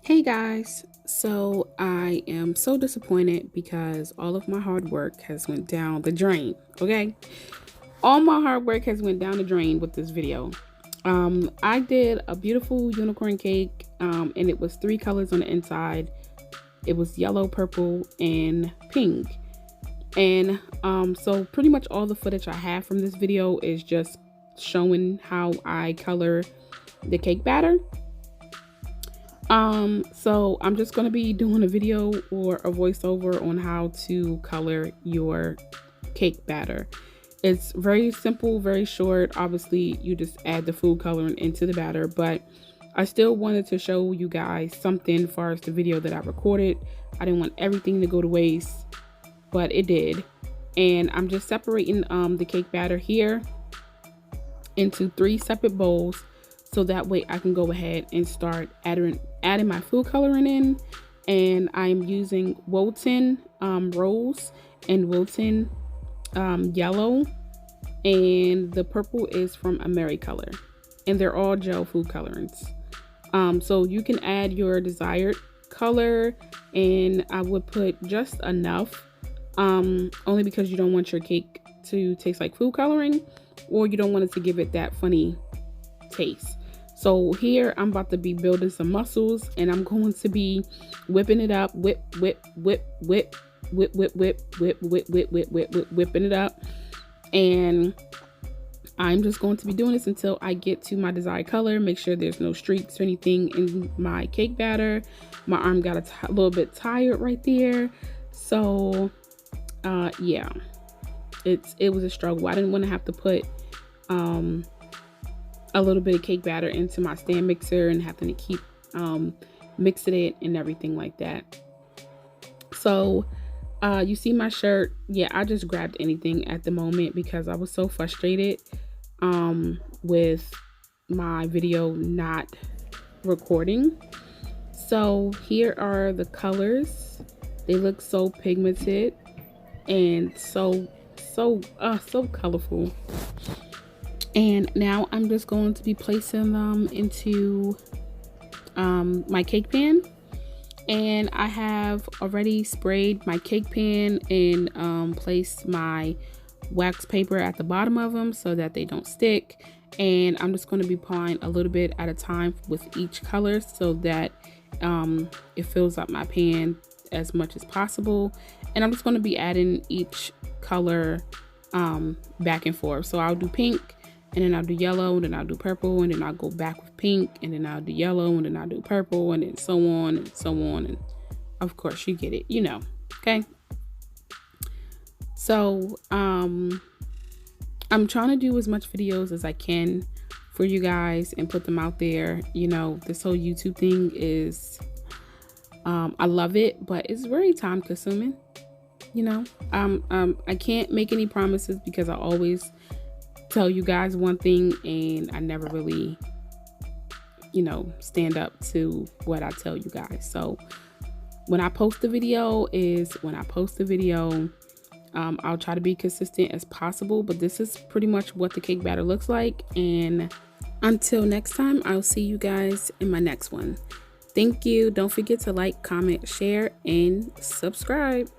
Hey guys, so I am so disappointed because all of my hard work has went down the drain. Okay, all my hard work has went down the drain with this video. I did a beautiful unicorn cake, and it was three colors on the inside. It was yellow, purple, and pink. And so pretty much all the footage I have from this video is just showing how I color the cake batter. So I'm just going to be doing a video or a voiceover on how to color your cake batter. It's very simple, very short. Obviously, you just add the food coloring into the batter, but I still wanted to show you guys something as far as the video that I recorded. I didn't want everything to go to waste, but it did. And I'm just separating the cake batter here into three separate bowls, so that way I can go ahead and start adding my food coloring in. And I'm using Wilton rose and Wilton yellow, and the purple is from Americolor, and they're all gel food colorants. So you can add your desired color, and I would put just enough, only because you don't want your cake to taste like food coloring, or you don't want it to give it that funny taste. So here I'm about to be building some muscles, and I'm going to be whipping it up, whipping it up. And I'm just going to be doing this until I get to my desired color. Make sure there's no streaks or anything in my cake batter. My arm got a little bit tired right there. So yeah, it was a struggle. I didn't want to have to put a little bit of cake batter into my stand mixer and having to keep mixing it and everything like that. So you see my shirt. Yeah, I just grabbed anything at the moment because I was so frustrated with my video not recording. So here are the colors. They look so pigmented and so colorful. And now I'm just going to be placing them into my cake pan. And I have already sprayed my cake pan and placed my wax paper at the bottom of them so that they don't stick. And I'm just going to be applying a little bit at a time with each color so that it fills up my pan as much as possible. And I'm just going to be adding each color back and forth. So I'll do pink, and then I'll do yellow, and then I'll do purple, and then I'll go back with pink, and then I'll do yellow, and then I'll do purple, and then so on and so on. And of course you get it, you know. Okay. So I'm trying to do as much videos as I can for you guys and put them out there. You know, this whole YouTube thing is I love it, but it's very time consuming. You know, I can't make any promises because I always tell you guys one thing and I never really, you know, stand up to what I tell you guys. So when I post the video is when I post the video. I'll try to be consistent as possible, but this is pretty much what the cake batter looks like. And until next time, I'll see you guys in my next one. Thank you. Don't forget to like, comment, share, and subscribe.